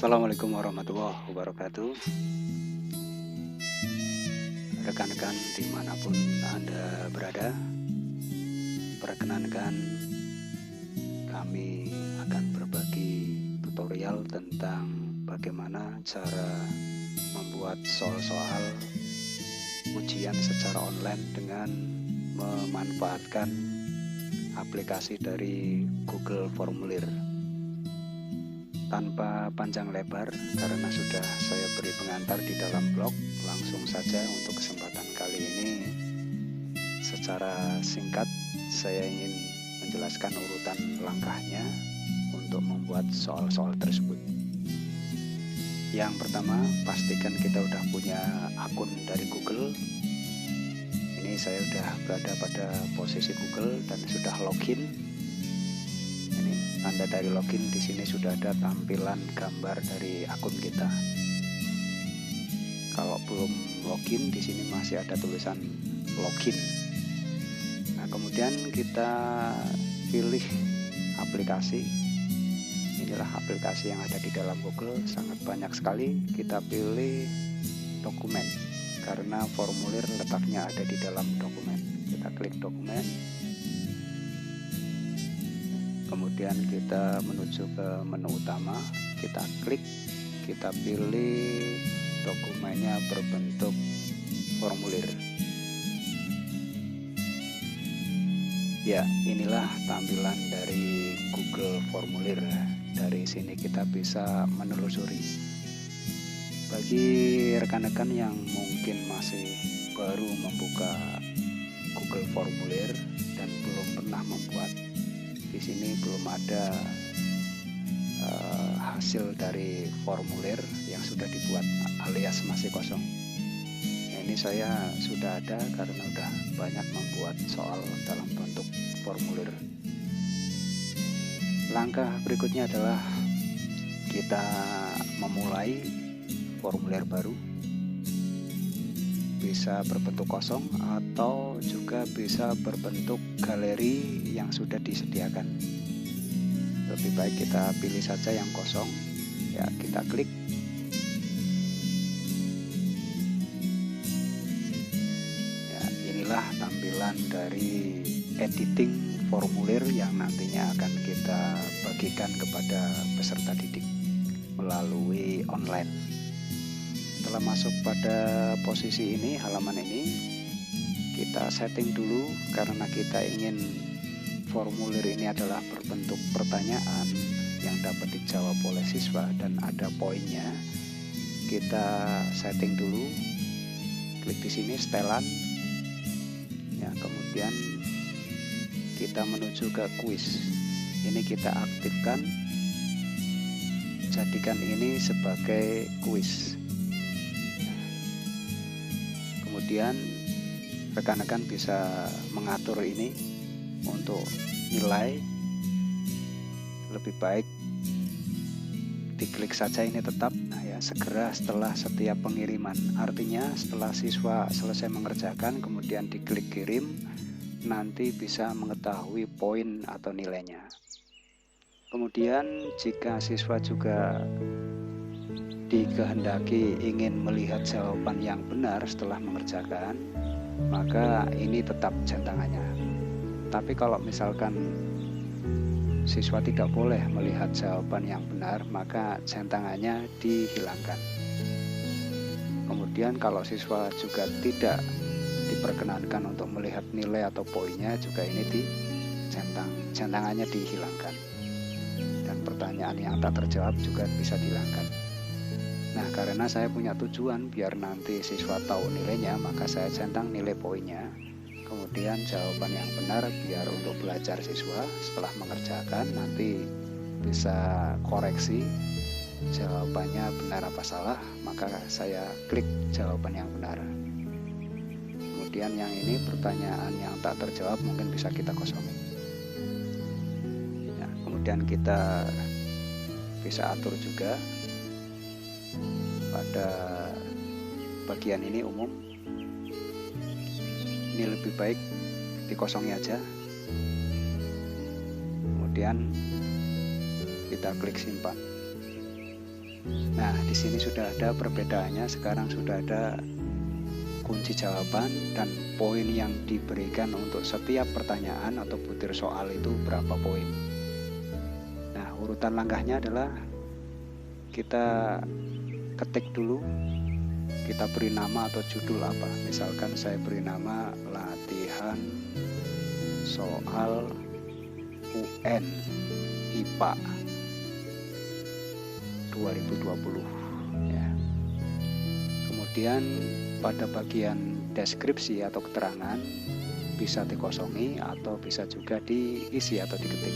Assalamualaikum warahmatullahi wabarakatuh. Rekan-rekan dimanapun Anda berada, perkenankan kami akan berbagi tutorial tentang bagaimana cara membuat soal-soal ujian secara online dengan memanfaatkan aplikasi dari Google Formulir. Tanpa panjang lebar, karena sudah saya beri pengantar di dalam blog, langsung saja untuk kesempatan kali ini secara singkat saya ingin menjelaskan urutan langkahnya untuk membuat soal-soal tersebut. Yang pertama, pastikan kita udah punya akun dari Google. Ini saya sudah berada pada posisi Google dan sudah login. Tanda dari login di sini sudah ada tampilan gambar dari akun kita. Kalau belum login, di sini masih ada tulisan login. Nah, kemudian kita pilih aplikasi. Inilah aplikasi yang ada di dalam Google, sangat banyak sekali. Kita pilih dokumen, karena formulir letaknya ada di dalam dokumen. Kita klik dokumen. Kemudian kita menuju ke menu utama, kita klik, kita pilih dokumennya berbentuk formulir. Ya, inilah tampilan dari Google Formulir. Dari sini kita bisa menelusuri. Bagi rekan-rekan yang mungkin masih baru membuka Google Formulir dan belum pernah membuat, di sini belum ada hasil dari formulir yang sudah dibuat alias masih kosong. Nah, ini saya sudah ada karena sudah banyak membuat soal dalam bentuk formulir. Langkah berikutnya adalah kita memulai formulir baru. Bisa berbentuk kosong atau juga bisa berbentuk galeri yang sudah disediakan. Lebih baik kita pilih saja yang kosong. Ya, kita klik. Ya, inilah tampilan dari editing formulir yang nantinya akan kita bagikan kepada peserta didik melalui online. Setelah masuk pada posisi ini, halaman ini, kita setting dulu karena kita ingin formulir ini adalah berbentuk pertanyaan yang dapat dijawab oleh siswa dan ada poinnya. Kita setting dulu, klik di sini setelan. Ya, kemudian kita menuju ke kuis. Ini kita aktifkan, jadikan ini sebagai kuis. Kemudian rekan-rekan bisa mengatur ini untuk nilai. Lebih baik diklik saja ini tetap. Nah ya, segera setelah setiap pengiriman. Artinya setelah siswa selesai mengerjakan kemudian diklik kirim, nanti bisa mengetahui poin atau nilainya. Kemudian jika siswa juga dikehendaki ingin melihat jawaban yang benar setelah mengerjakan, maka ini tetap centangannya. Tapi kalau misalkan siswa tidak boleh melihat jawaban yang benar, maka centangannya dihilangkan. Kemudian kalau siswa juga tidak diperkenankan untuk melihat nilai atau poinnya, juga ini dicentang, centangannya dihilangkan. Dan pertanyaan yang tak terjawab juga bisa dihilangkan. Nah, karena saya punya tujuan biar nanti siswa tahu nilainya, maka saya centang nilai poinnya. Kemudian jawaban yang benar biar untuk belajar siswa setelah mengerjakan nanti bisa koreksi jawabannya benar apa salah, maka saya klik jawaban yang benar. Kemudian yang ini pertanyaan yang tak terjawab mungkin bisa kita kosongin. Ya, kemudian kita bisa atur juga pada bagian ini umum. Ini lebih baik dikosongi aja. Kemudian kita klik simpan. Nah, di sini sudah ada perbedaannya. Sekarang sudah ada kunci jawaban dan poin yang diberikan untuk setiap pertanyaan atau butir soal itu berapa poin. Nah, urutan langkahnya adalah kita ketik dulu, kita beri nama atau judul apa. Misalkan saya beri nama latihan soal UN IPA 2020 ya. Kemudian pada bagian deskripsi atau keterangan bisa dikosongi atau bisa juga diisi atau diketik.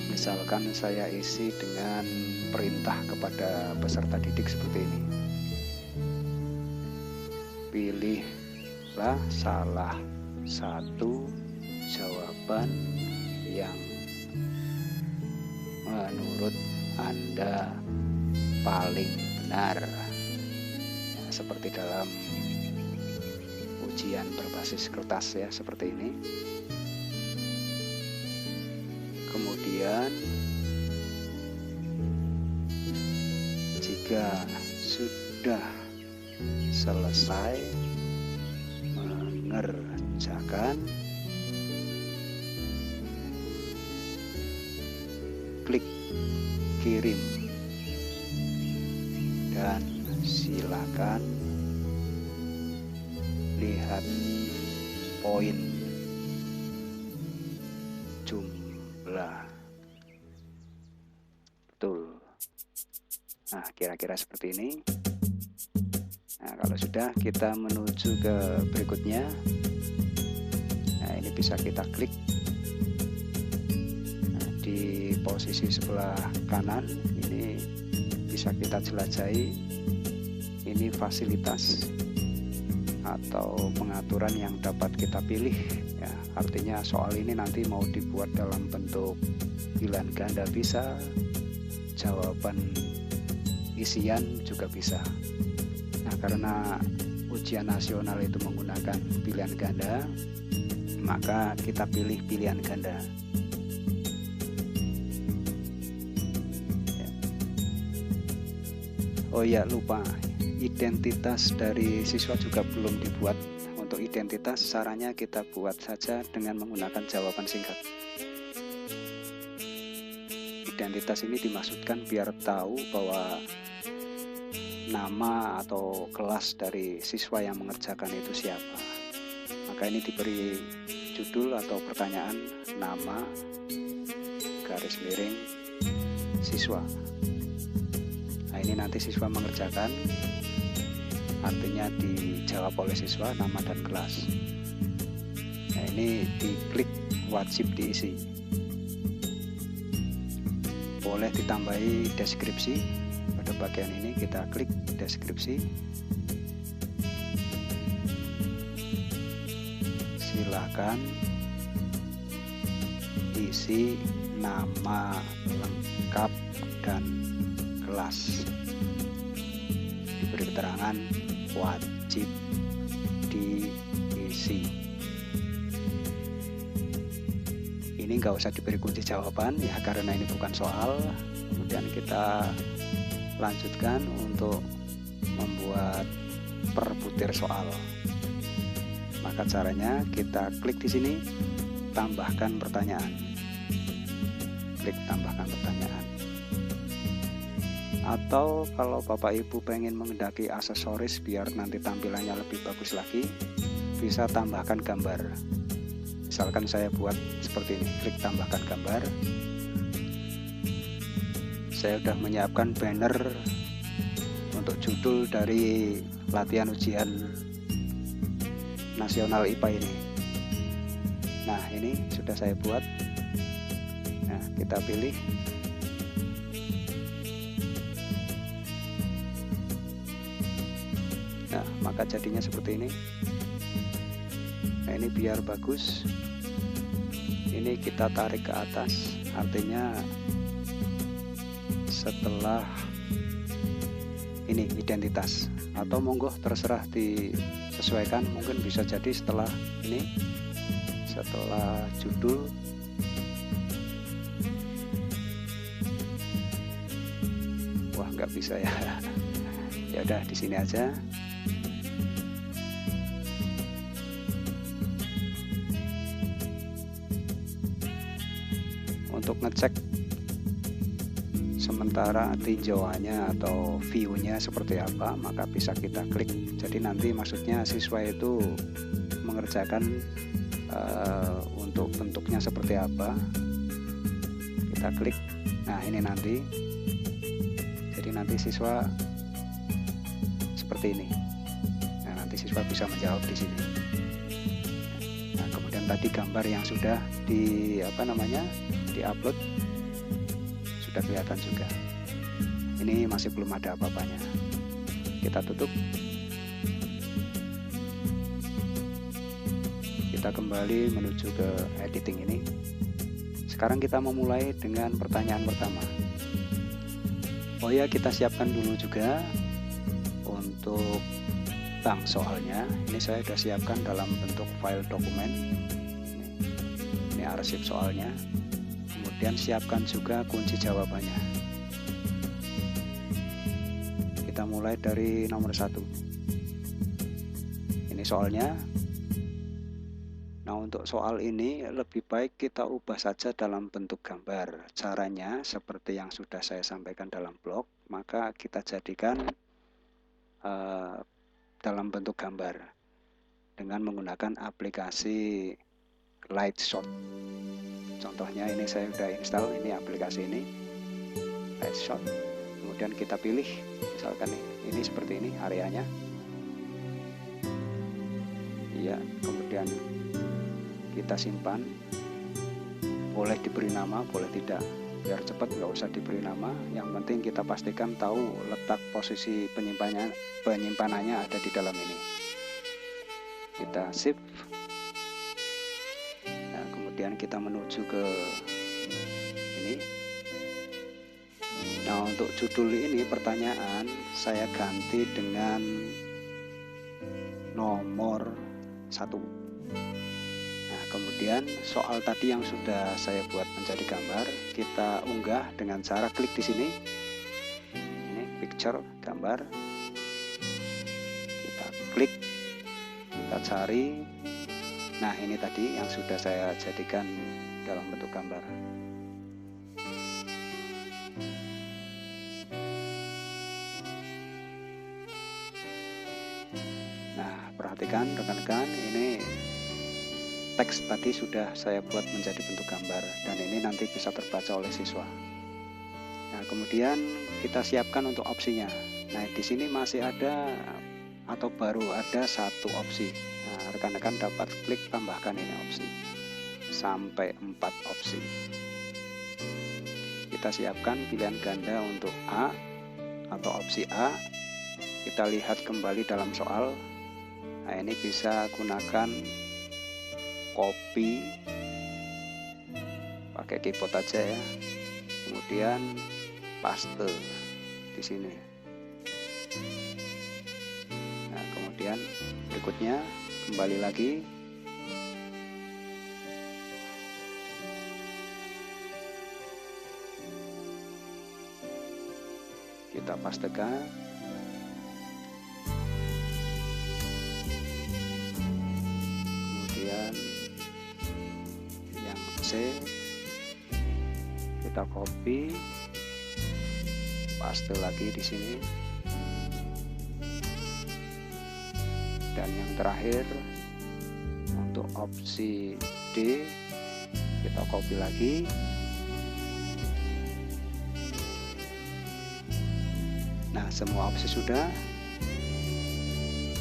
Misalkan saya isi dengan perintah kepada peserta didik seperti ini. Pilihlah salah satu jawaban yang menurut Anda paling benar. Ya, seperti dalam ujian berbasis kertas ya, seperti ini. Kemudian jika sudah selesai mengerjakan, klik kirim dan silakan lihat poin jumlah. Betul. Nah, kira-kira seperti ini. Nah, kalau sudah, kita menuju ke berikutnya. Nah, ini bisa kita klik. Nah, di posisi sebelah kanan ini bisa kita jelajahi. Ini fasilitas atau pengaturan yang dapat kita pilih ya. Artinya soal ini nanti mau dibuat dalam bentuk pilihan ganda bisa, jawaban isian juga bisa. Nah, karena ujian nasional itu menggunakan pilihan ganda, maka kita pilih pilihan ganda ya. Oh ya, lupa, identitas dari siswa juga belum dibuat. Untuk identitas caranya kita buat saja dengan menggunakan jawaban singkat. Identitas ini dimaksudkan biar tahu bahwa nama atau kelas dari siswa yang mengerjakan itu siapa. Maka ini diberi judul atau pertanyaan, nama, garis miring, siswa. Nah, ini nanti siswa mengerjakan, artinya dijawab oleh siswa, nama dan kelas. Nah, ini diklik wajib diisi. Boleh ditambahi deskripsi. Pada bagian ini kita klik deskripsi. Silakan isi nama lengkap dan kelas. Diberi keterangan wajib diisi. Ini nggak usah diberi kunci jawaban ya, karena ini bukan soal. Kemudian kita lanjutkan untuk membuat per butir soal. Maka caranya kita klik di sini, tambahkan pertanyaan. Klik tambahkan pertanyaan. Atau kalau Bapak Ibu pengen mengendaki aksesoris biar nanti tampilannya lebih bagus lagi, bisa tambahkan gambar. Misalkan saya buat seperti ini, klik tambahkan gambar. Saya sudah menyiapkan banner untuk judul dari latihan ujian nasional IPA ini. Nah, ini sudah saya buat. Nah, kita pilih. Nah, maka jadinya seperti ini. Nah, ini biar bagus. Ini kita tarik ke atas, artinya setelah ini identitas, atau monggo terserah disesuaikan, mungkin bisa jadi setelah ini, setelah judul. Wah, nggak nggak bisa ya. Ya udah di sini aja. Untuk ngecek sementara tinjauannya atau view-nya seperti apa, maka bisa kita klik. Jadi nanti maksudnya siswa itu mengerjakan untuk bentuknya seperti apa, kita klik. Nah ini nanti, jadi nanti siswa seperti ini. Nah nanti siswa bisa menjawab di sini. Nah kemudian tadi gambar yang sudah di-upload sudah kelihatan juga. Ini masih belum ada apa-apanya. Kita tutup. Kita kembali menuju ke editing ini. Sekarang kita memulai dengan pertanyaan pertama. Oh ya, kita siapkan dulu juga untuk bank soalnya. Ini saya sudah siapkan dalam bentuk file dokumen. Ini arsip soalnya. Kemudian siapkan juga kunci jawabannya. Kita mulai dari nomor 1. Ini soalnya. Nah untuk soal ini lebih baik kita ubah saja dalam bentuk gambar. Caranya seperti yang sudah saya sampaikan dalam blog, maka kita jadikan dalam bentuk gambar dengan menggunakan aplikasi Lightshot. Contohnya ini saya sudah install ini aplikasi ini, Lightshot. Kemudian kita pilih, misalkan ini seperti ini areanya. Iya, kemudian kita simpan. Boleh diberi nama, boleh tidak. Biar cepat nggak usah diberi nama. Yang penting kita pastikan tahu letak posisi penyimpanannya ada di dalam ini. Kita save. Nah, kemudian kita menuju ke ini. Nah, untuk judul ini pertanyaan saya ganti dengan nomor 1. Kemudian soal tadi yang sudah saya buat menjadi gambar, kita unggah dengan cara klik di sini. Ini picture, gambar. Kita klik, kita cari. Nah, ini tadi yang sudah saya jadikan dalam bentuk gambar. Nah, perhatikan rekan-rekan, ini teks tadi sudah saya buat menjadi bentuk gambar dan ini nanti bisa terbaca oleh siswa. Nah, kemudian kita siapkan untuk opsinya. Nah, di sini masih ada atau baru ada satu opsi. Nah, rekan-rekan dapat klik tambahkan ini opsi sampai 4 opsi. Kita siapkan pilihan ganda untuk A atau opsi A. Kita lihat kembali dalam soal. Nah, ini bisa gunakan copy pakai keyboard aja ya, kemudian paste di sini. Nah, kemudian berikutnya kembali lagi, kita pastekan. Kemudian kita copy, paste lagi di sini. Dan yang terakhir untuk opsi D, kita copy lagi. Nah, semua opsi sudah.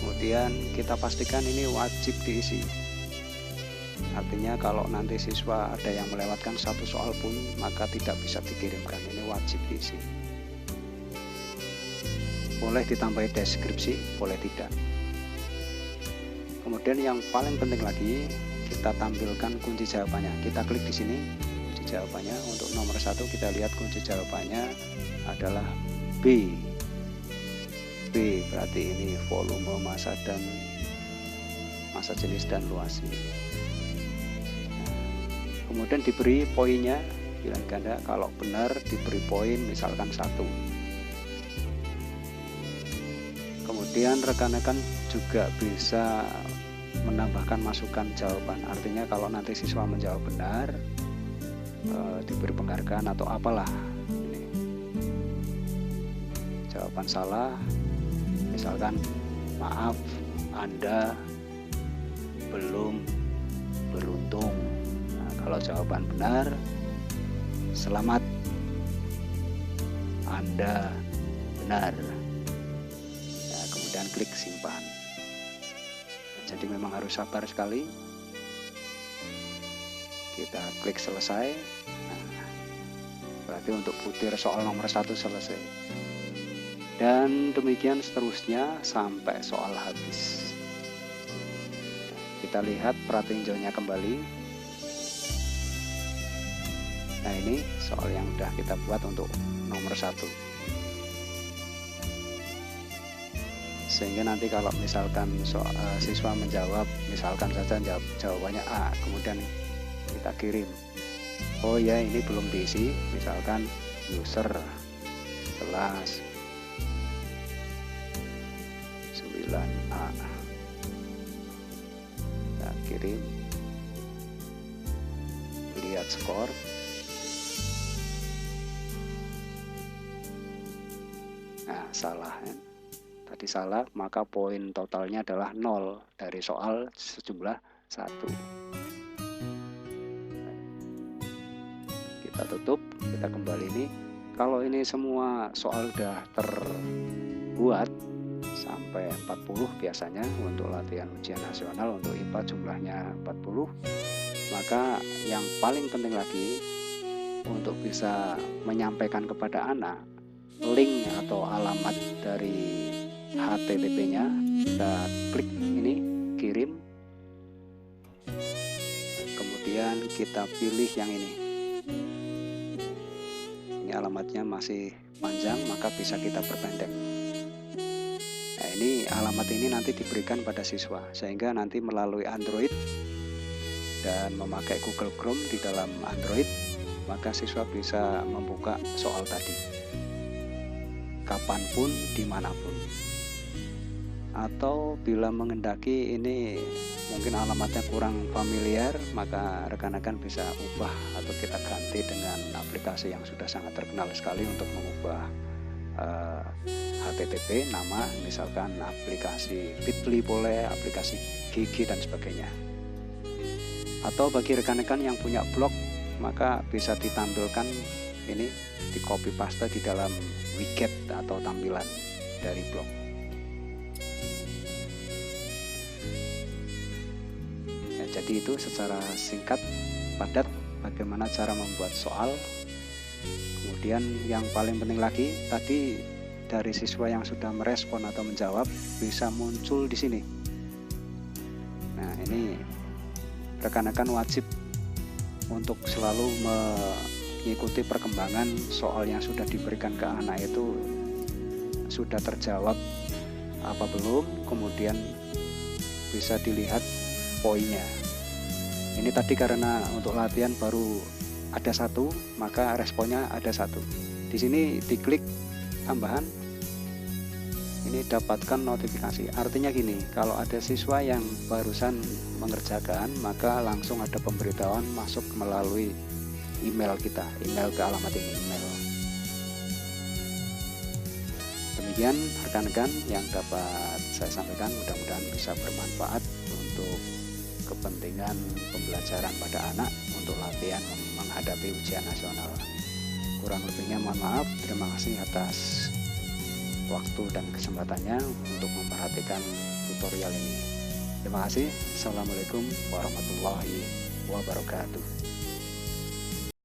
Kemudian kita pastikan ini wajib diisi. Artinya kalau nanti siswa ada yang melewatkan satu soal pun maka tidak bisa dikirimkan. Ini wajib diisi. Boleh ditambahi deskripsi, boleh tidak. Kemudian yang paling penting lagi, kita tampilkan kunci jawabannya. Kita klik di sini kunci jawabannya. Untuk nomor 1 kita lihat kunci jawabannya adalah B. B berarti ini volume, massa jenis dan luas ini. Kemudian diberi poinnya, pilihan ganda. Kalau benar diberi poin misalkan 1. Kemudian rekan-rekan juga bisa menambahkan masukan jawaban. Artinya kalau nanti siswa menjawab benar, diberi penghargaan atau apalah. Ini jawaban salah, misalkan maaf, Anda belum beruntung. Nah, kalau jawaban benar, selamat, Anda benar. Nah, kemudian klik simpan. Nah, jadi memang harus sabar sekali. Kita klik selesai. Nah, berarti untuk butir soal nomor 1 selesai. Dan demikian seterusnya sampai soal habis. Kita lihat pratinjaunya kembali. Nah, ini soal yang sudah kita buat untuk nomor 1. Sehingga nanti kalau misalkan siswa menjawab, misalkan saja jawabannya A, kemudian kita kirim, oh ya ini belum diisi, misalkan user kelas 9A, kita kirim, lihat skor. Nah, salah ya. Tadi salah, maka poin totalnya adalah 0 dari soal sejumlah 1. Kita tutup, kita kembali ini. Kalau ini semua soal sudah terbuat sampai 40 biasanya untuk latihan ujian nasional, untuk IPA jumlahnya 40, maka yang paling penting lagi untuk bisa menyampaikan kepada anak link atau alamat dari HTTP-nya, kita klik ini, kirim, kemudian kita pilih yang ini. Ini alamatnya masih panjang, maka bisa kita perpendek. Nah, ini alamat ini nanti diberikan pada siswa, sehingga nanti melalui Android dan memakai Google Chrome di dalam Android, maka siswa bisa membuka soal tadi kapanpun, dimanapun. Atau bila mengendaki ini mungkin alamatnya kurang familiar, maka rekan-rekan bisa ubah atau kita ganti dengan aplikasi yang sudah sangat terkenal sekali untuk mengubah HTTP, nama, misalkan aplikasi Bitly boleh, aplikasi Gigi dan sebagainya. Atau bagi rekan-rekan yang punya blog, maka bisa ditampilkan ini, di copy paste di dalam widget atau tampilan dari blog. Ya, jadi itu secara singkat, padat, bagaimana cara membuat soal. Kemudian yang paling penting lagi, tadi dari siswa yang sudah merespon atau menjawab bisa muncul di sini. Nah, ini rekan-rekan wajib untuk selalu mengikuti perkembangan soal yang sudah diberikan ke anak itu sudah terjawab apa belum, kemudian bisa dilihat poinnya. Ini tadi karena untuk latihan baru ada 1, maka responnya ada 1. Di sini diklik tambahan, ini dapatkan notifikasi. Artinya gini, kalau ada siswa yang barusan mengerjakan, maka langsung ada pemberitahuan masuk melalui email kita, email ke alamat ini, email. Demikian rekan-rekan yang dapat saya sampaikan, mudah-mudahan bisa bermanfaat untuk kepentingan pembelajaran pada anak untuk latihan menghadapi ujian nasional. Kurang lebihnya mohon maaf. Terima kasih atas waktu dan kesempatannya untuk memperhatikan tutorial ini. Terima kasih. Assalamualaikum warahmatullahi wabarakatuh.